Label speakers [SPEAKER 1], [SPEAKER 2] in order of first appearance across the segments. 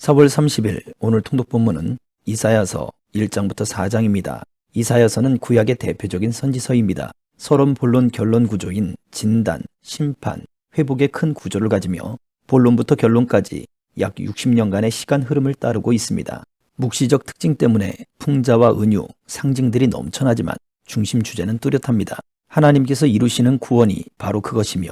[SPEAKER 1] 4월 30일 오늘 통독 본문은 이사야서 1장부터 4장입니다. 이사야서는 구약의 대표적인 선지서입니다. 서론, 본론, 결론 구조인 진단, 심판, 회복의 큰 구조를 가지며 본론부터 결론까지 약 60년간의 시간 흐름을 따르고 있습니다. 묵시적 특징 때문에 풍자와 은유, 상징들이 넘쳐나지만 중심 주제는 뚜렷합니다. 하나님께서 이루시는 구원이 바로 그것이며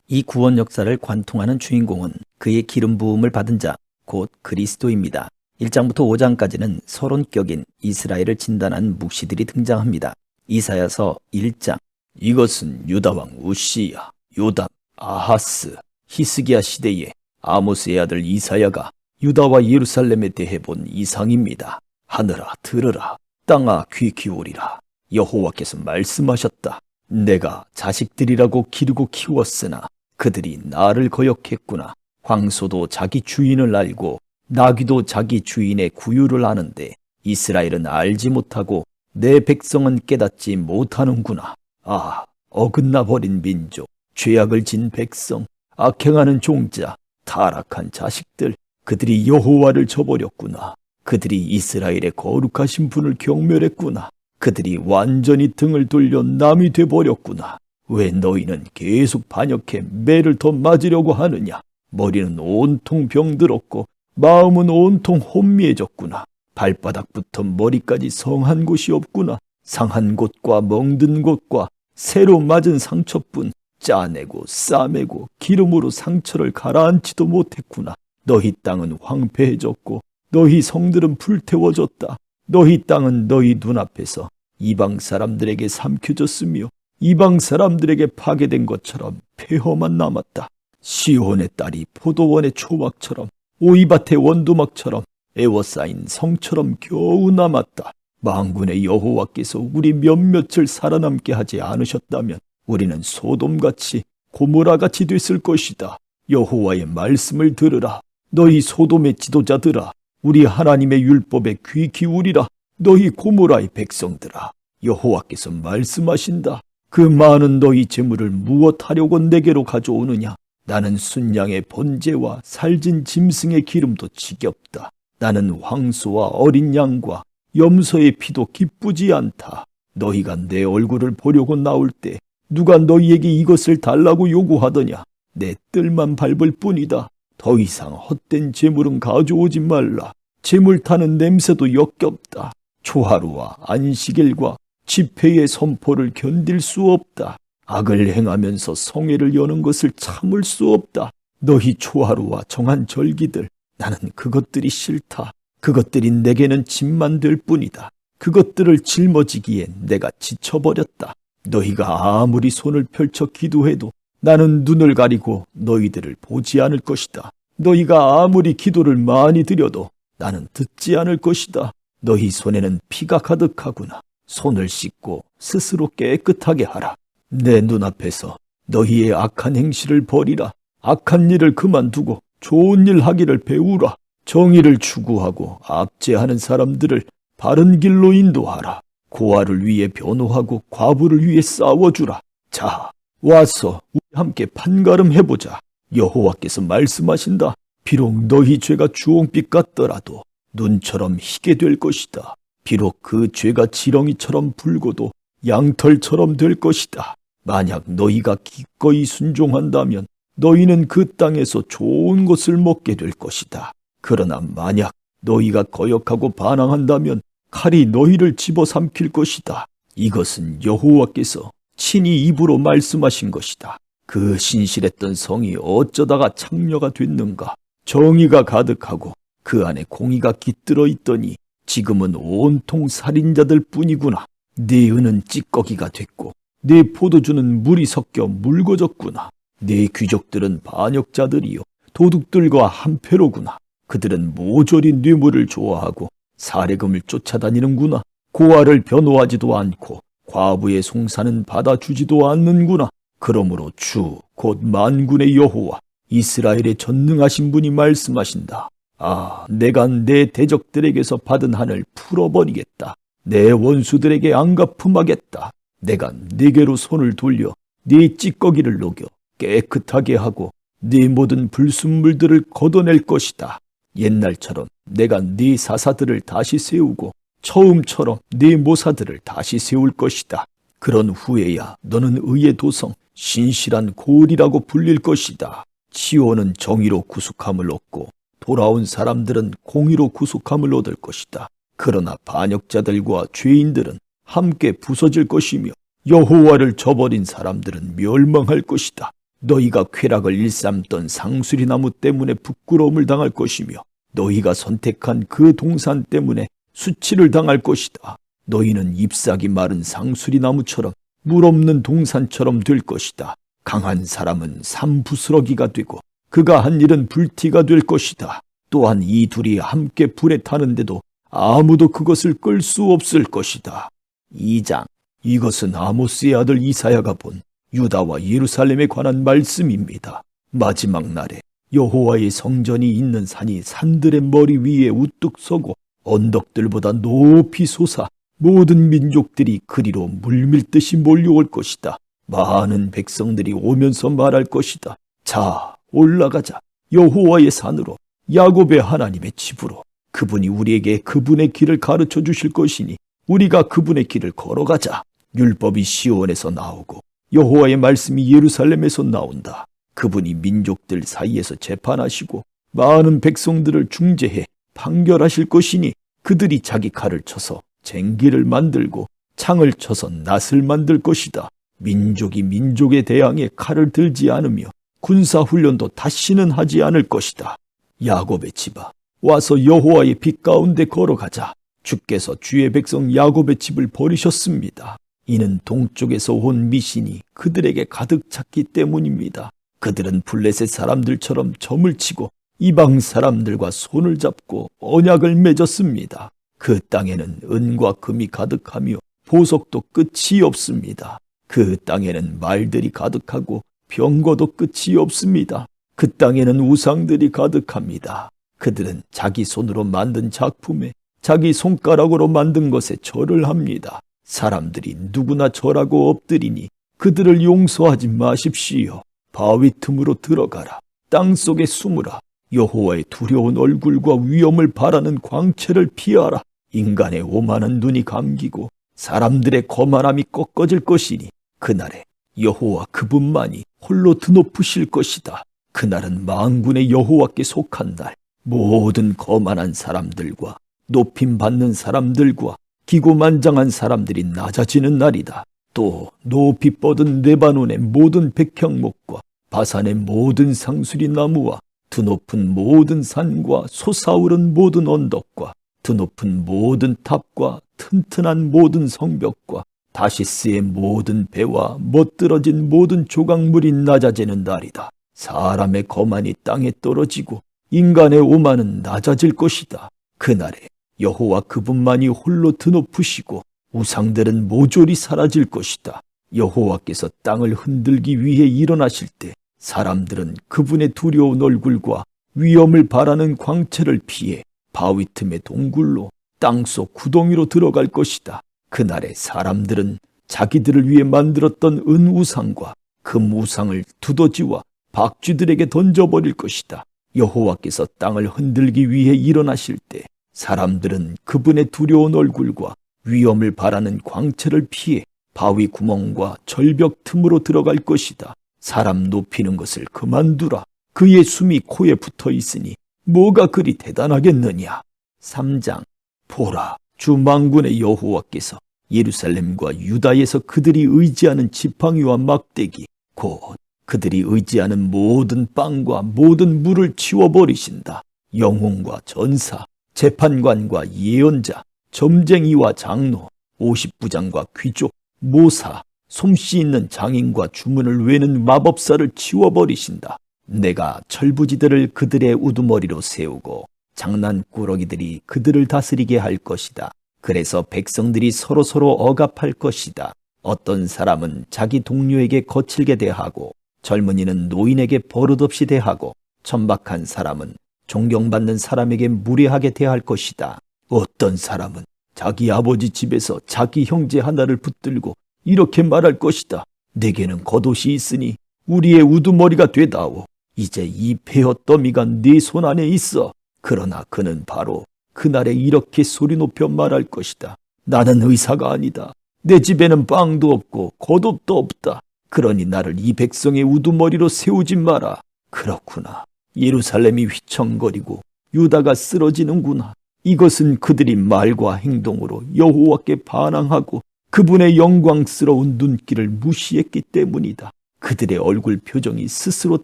[SPEAKER 1] 이 구원 역사를 관통하는 주인공은 그의 기름 부음을 받은 자, 곧 그리스도입니다. 1장부터 5장까지는 서론격인 이스라엘을 진단한 묵시들이 등장합니다. 이사야서 1장, 이것은 유다왕 우시야, 요담, 아하스, 히스기야 시대에 아모스의 아들 이사야가 유다와 예루살렘에 대해 본 이상입니다. 하늘아 들으라, 땅아 귀 기울이라. 여호와께서 말씀하셨다. 내가 자식들이라고 기르고 키웠으나 그들이 나를 거역했구나. 황소도 자기 주인을 알고 나귀도 자기 주인의 구유를 아는데 이스라엘은 알지 못하고 내 백성은 깨닫지 못하는구나. 아, 어긋나 버린 민족, 죄악을 진 백성, 악행하는 종자, 타락한 자식들, 그들이 여호와를 저버렸구나. 그들이 이스라엘의 거룩하신 분을 경멸했구나. 그들이 완전히 등을 돌려 남이 돼버렸구나. 왜 너희는 계속 반역해 매를 더 맞으려고 하느냐? 머리는 온통 병들었고 마음은 온통 혼미해졌구나. 발바닥부터 머리까지 성한 곳이 없구나. 상한 곳과 멍든 곳과 새로 맞은 상처뿐 짜내고 싸매고 기름으로 상처를 가라앉지도 못했구나. 너희 땅은 황폐해졌고 너희 성들은 불태워졌다. 너희 땅은 너희 눈앞에서 이방 사람들에게 삼켜졌으며 이방 사람들에게 파괴된 것처럼 폐허만 남았다. 시온의 딸이 포도원의 초막처럼 오이밭의 원두막처럼 애워싸인 성처럼 겨우 남았다. 만군의 여호와께서 우리 몇몇을 살아남게 하지 않으셨다면 우리는 소돔같이 고모라같이 됐을 것이다. 여호와의 말씀을 들으라. 너희 소돔의 지도자들아, 우리 하나님의 율법에 귀 기울이라. 너희 고모라의 백성들아, 여호와께서 말씀하신다. 그 많은 너희 재물을 무엇하려고 내게로 가져오느냐? 나는 순양의 번제와 살진 짐승의 기름도 지겹다. 나는 황소와 어린 양과 염소의 피도 기쁘지 않다. 너희가 내 얼굴을 보려고 나올 때 누가 너희에게 이것을 달라고 요구하더냐? 내 뜰만 밟을 뿐이다. 더 이상 헛된 재물은 가져오지 말라. 재물 타는 냄새도 역겹다. 초하루와 안식일과 집회의 선포를 견딜 수 없다. 악을 행하면서 성회를 여는 것을 참을 수 없다. 너희 초하루와 정한 절기들, 나는 그것들이 싫다. 그것들이 내게는 짐만 될 뿐이다. 그것들을 짊어지기에 내가 지쳐버렸다. 너희가 아무리 손을 펼쳐 기도해도 나는 눈을 가리고 너희들을 보지 않을 것이다. 너희가 아무리 기도를 많이 드려도 나는 듣지 않을 것이다. 너희 손에는 피가 가득하구나. 손을 씻고 스스로 깨끗하게 하라. 내 눈앞에서 너희의 악한 행실을 버리라. 악한 일을 그만두고 좋은 일 하기를 배우라. 정의를 추구하고 압제하는 사람들을 바른 길로 인도하라. 고아를 위해 변호하고 과부를 위해 싸워주라. 자, 와서 우리 함께 판가름해보자. 여호와께서 말씀하신다. 비록 너희 죄가 주홍빛 같더라도 눈처럼 희게 될 것이다. 비록 그 죄가 지렁이처럼 붉어도 양털처럼 될 것이다. 만약 너희가 기꺼이 순종한다면 너희는 그 땅에서 좋은 것을 먹게 될 것이다. 그러나 만약 너희가 거역하고 반항한다면 칼이 너희를 집어삼킬 것이다. 이것은 여호와께서 친히 입으로 말씀하신 것이다. 그 신실했던 성이 어쩌다가 창녀가 됐는가? 정의가 가득하고 그 안에 공의가 깃들어 있더니 지금은 온통 살인자들 뿐이구나. 네 은은 찌꺼기가 됐고 네 포도주는 물이 섞여 묽어졌구나. 네 귀족들은 반역자들이요 도둑들과 한패로구나. 그들은 모조리 뇌물을 좋아하고 사례금을 쫓아다니는구나. 고아를 변호하지도 않고 과부의 송사는 받아주지도 않는구나. 그러므로 주 곧 만군의 여호와 이스라엘의 전능하신 분이 말씀하신다. 아, 내가 내 대적들에게서 받은 한을 풀어버리겠다. 내 원수들에게 안갚음하겠다. 내가 네게로 손을 돌려 네 찌꺼기를 녹여 깨끗하게 하고 네 모든 불순물들을 걷어낼 것이다. 옛날처럼 내가 네 사사들을 다시 세우고 처음처럼 네 모사들을 다시 세울 것이다. 그런 후에야 너는 의의 도성, 신실한 고을이라고 불릴 것이다. 시온은 정의로 구속함을 얻고 돌아온 사람들은 공의로 구속함을 얻을 것이다. 그러나 반역자들과 죄인들은 함께 부서질 것이며 여호와를 저버린 사람들은 멸망할 것이다. 너희가 쾌락을 일삼던 상수리나무 때문에 부끄러움을 당할 것이며 너희가 선택한 그 동산 때문에 수치를 당할 것이다. 너희는 잎사귀 마른 상수리나무처럼 물 없는 동산처럼 될 것이다. 강한 사람은 산부스러기가 되고 그가 한 일은 불티가 될 것이다. 또한 이 둘이 함께 불에 타는데도 아무도 그것을 끌 수 없을 것이다. 2장. 이것은 아모스의 아들 이사야가 본 유다와 예루살렘에 관한 말씀입니다. 마지막 날에 여호와의 성전이 있는 산이 산들의 머리 위에 우뚝 서고 언덕들보다 높이 솟아 모든 민족들이 그리로 물밀듯이 몰려올 것이다. 많은 백성들이 오면서 말할 것이다. 자, 올라가자. 여호와의 산으로, 야곱의 하나님의 집으로. 그분이 우리에게 그분의 길을 가르쳐 주실 것이니 우리가 그분의 길을 걸어가자. 율법이 시온에서 나오고 여호와의 말씀이 예루살렘에서 나온다. 그분이 민족들 사이에서 재판하시고 많은 백성들을 중재해 판결하실 것이니 그들이 자기 칼을 쳐서 쟁기를 만들고 창을 쳐서 낫을 만들 것이다. 민족이 민족에 대항해 칼을 들지 않으며 군사훈련도 다시는 하지 않을 것이다. 야곱의 집아, 와서 여호와의 빛 가운데 걸어가자. 주께서 주의 백성 야곱의 집을 버리셨습니다. 이는 동쪽에서 온 미신이 그들에게 가득 찼기 때문입니다. 그들은 블레셋 사람들처럼 점을 치고 이방 사람들과 손을 잡고 언약을 맺었습니다. 그 땅에는 은과 금이 가득하며 보석도 끝이 없습니다. 그 땅에는 말들이 가득하고 병거도 끝이 없습니다. 그 땅에는 우상들이 가득합니다. 그들은 자기 손으로 만든 작품에 자기 손가락으로 만든 것에 절을 합니다. 사람들이 누구나 절하고 엎드리니 그들을 용서하지 마십시오. 바위 틈으로 들어가라. 땅속에 숨으라. 여호와의 두려운 얼굴과 위엄을 바라는 광채를 피하라. 인간의 오만한 눈이 감기고 사람들의 거만함이 꺾어질 것이니 그날에 여호와 그분만이 홀로 드높으실 것이다. 그날은 만군의 여호와께 속한 날, 모든 거만한 사람들과 높임받는 사람들과 기고만장한 사람들이 낮아지는 날이다. 또 높이 뻗은 레바논의 모든 백향목과 바산의 모든 상수리 나무와 드높은 모든 산과 솟아오른 모든 언덕과 드높은 모든 탑과 튼튼한 모든 성벽과 다시스의 모든 배와 멋들어진 모든 조각물이 낮아지는 날이다. 사람의 거만이 땅에 떨어지고 인간의 오만은 낮아질 것이다. 그날에 여호와 그분만이 홀로 드높으시고 우상들은 모조리 사라질 것이다. 여호와께서 땅을 흔들기 위해 일어나실 때 사람들은 그분의 두려운 얼굴과 위엄을 바라는 광채를 피해 바위 틈의 동굴로 땅속 구덩이로 들어갈 것이다. 그날에 사람들은 자기들을 위해 만들었던 은우상과 금우상을 두더지와 박쥐들에게 던져버릴 것이다. 여호와께서 땅을 흔들기 위해 일어나실 때 사람들은 그분의 두려운 얼굴과 위엄을 바라는 광채를 피해 바위 구멍과 절벽 틈으로 들어갈 것이다. 사람 높이는 것을 그만두라. 그의 숨이 코에 붙어 있으니 뭐가 그리 대단하겠느냐. 3장. 보라, 주 만군의 여호와께서 예루살렘과 유다에서 그들이 의지하는 지팡이와 막대기 곧 그들이 의지하는 모든 빵과 모든 물을 치워버리신다. 영웅과 전사, 재판관과 예언자, 점쟁이와 장로, 50부장과 귀족, 모사, 솜씨 있는 장인과 주문을 외는 마법사를 치워버리신다. 내가 철부지들을 그들의 우두머리로 세우고 장난꾸러기들이 그들을 다스리게 할 것이다. 그래서 백성들이 서로서로 억압할 것이다. 어떤 사람은 자기 동료에게 거칠게 대하고 젊은이는 노인에게 버릇없이 대하고 천박한 사람은 존경받는 사람에게 무례하게 대할 것이다. 어떤 사람은 자기 아버지 집에서 자기 형제 하나를 붙들고 이렇게 말할 것이다. 내게는 겉옷이 있으니 우리의 우두머리가 되다오. 이제 이 베어 더미가 네 손 안에 있어. 그러나 그는 바로 그날에 이렇게 소리 높여 말할 것이다. 나는 의사가 아니다. 내 집에는 빵도 없고 겉옷도 없다. 그러니 나를 이 백성의 우두머리로 세우지 마라. 그렇구나. 예루살렘이 휘청거리고 유다가 쓰러지는구나. 이것은 그들이 말과 행동으로 여호와께 반항하고 그분의 영광스러운 눈길을 무시했기 때문이다. 그들의 얼굴 표정이 스스로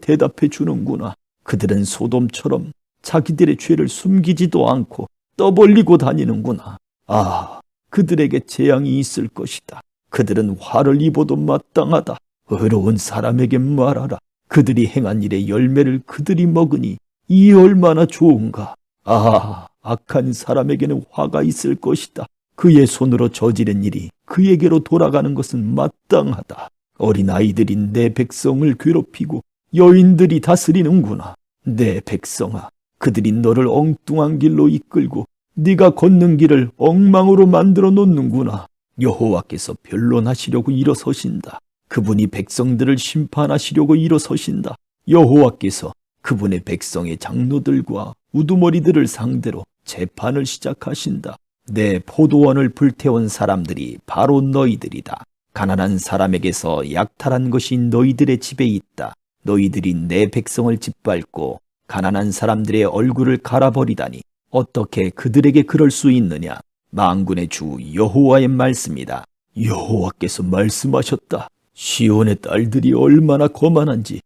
[SPEAKER 1] 대답해 주는구나. 그들은 소돔처럼 자기들의 죄를 숨기지도 않고 떠벌리고 다니는구나. 아, 그들에게 재앙이 있을 것이다. 그들은 화를 입어도 마땅하다. 의로운 사람에게 말하라. 그들이 행한 일의 열매를 그들이 먹으니 이 얼마나 좋은가. 아, 악한 사람에게는 화가 있을 것이다. 그의 손으로 저지른 일이 그에게로 돌아가는 것은 마땅하다. 어린아이들이 내 백성을 괴롭히고 여인들이 다스리는구나. 내 백성아, 그들이 너를 엉뚱한 길로 이끌고 네가 걷는 길을 엉망으로 만들어 놓는구나. 여호와께서 변론하시려고 일어서신다. 그분이 백성들을 심판하시려고 일어서신다. 여호와께서 그분의 백성의 장로들과 우두머리들을 상대로 재판을 시작하신다. 내 포도원을 불태운 사람들이 바로 너희들이다. 가난한 사람에게서 약탈한 것이 너희들의 집에 있다. 너희들이 내 백성을 짓밟고 가난한 사람들의 얼굴을 갈아버리다니 어떻게 그들에게 그럴 수 있느냐. 만군의 주 여호와의 말씀이다. 여호와께서 말씀하셨다. 시온의 딸들이 얼마나 거만한지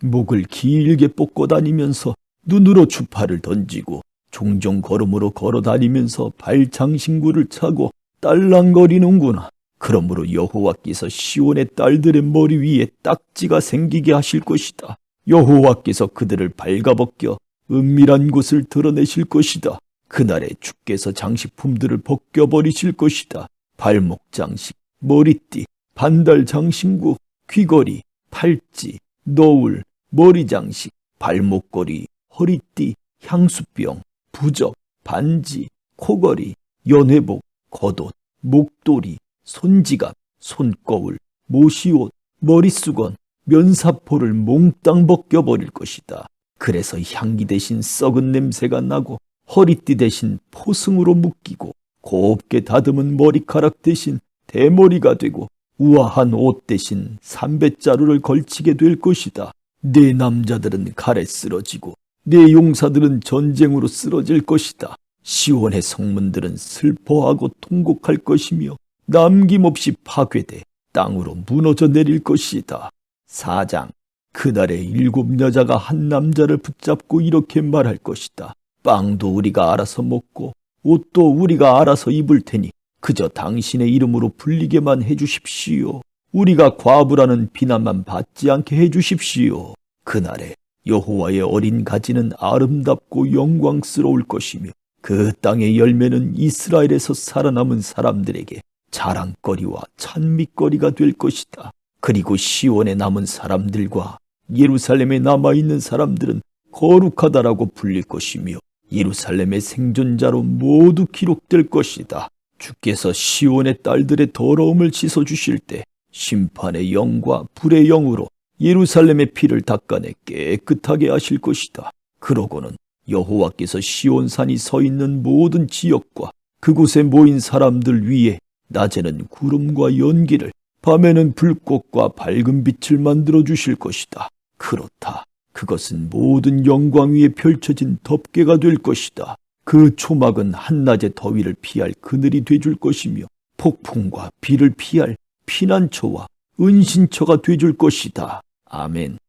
[SPEAKER 1] 목을 길게 뻗고 다니면서 눈으로 주파를 던지고 종종 걸음으로 걸어 다니면서 발장신구를 차고 딸랑거리는구나. 그러므로 여호와께서 시온의 딸들의 머리 위에 딱지가 생기게 하실 것이다. 여호와께서 그들을 발가벗겨 은밀한 곳을 드러내실 것이다. 그날에 주께서 장식품들을 벗겨버리실 것이다. 발목 장식, 머리띠, 반달 장신구, 귀걸이, 팔찌, 너울, 머리 장식, 발목걸이, 허리띠, 향수병, 부적, 반지, 코걸이, 연회복, 겉옷, 목도리, 손지갑, 손거울, 모시옷, 머리수건, 면사포를 몽땅 벗겨버릴 것이다. 그래서 향기 대신 썩은 냄새가 나고 허리띠 대신 포승으로 묶이고 곱게 다듬은 머리카락 대신 대머리가 되고 우아한 옷 대신 삼배자루를 걸치게 될 것이다. 네 남자들은 칼에 쓰러지고 네 용사들은 전쟁으로 쓰러질 것이다. 시온의 성문들은 슬퍼하고 통곡할 것이며 남김없이 파괴돼 땅으로 무너져 내릴 것이다. 4장. 그날에 7 여자가 한 남자를 붙잡고 이렇게 말할 것이다. 빵도 우리가 알아서 먹고 옷도 우리가 알아서 입을 테니 그저 당신의 이름으로 불리게만 해주십시오. 우리가 과부라는 비난만 받지 않게 해주십시오. 그날에 여호와의 어린 가지는 아름답고 영광스러울 것이며 그 땅의 열매는 이스라엘에서 살아남은 사람들에게 자랑거리와 찬미거리가 될 것이다. 그리고 시온에 남은 사람들과 예루살렘에 남아있는 사람들은 거룩하다라고 불릴 것이며 예루살렘의 생존자로 모두 기록될 것이다. 주께서 시온의 딸들의 더러움을 씻어주실 때 심판의 영과 불의 영으로 예루살렘의 피를 닦아내 깨끗하게 하실 것이다. 그러고는 여호와께서 시온산이 서 있는 모든 지역과 그곳에 모인 사람들 위에 낮에는 구름과 연기를 밤에는 불꽃과 밝은 빛을 만들어 주실 것이다. 그렇다. 그것은 모든 영광 위에 펼쳐진 덮개가 될 것이다. 그 초막은 한낮의 더위를 피할 그늘이 되줄 것이며 폭풍과 비를 피할 피난처와 은신처가 되줄 것이다. 아멘.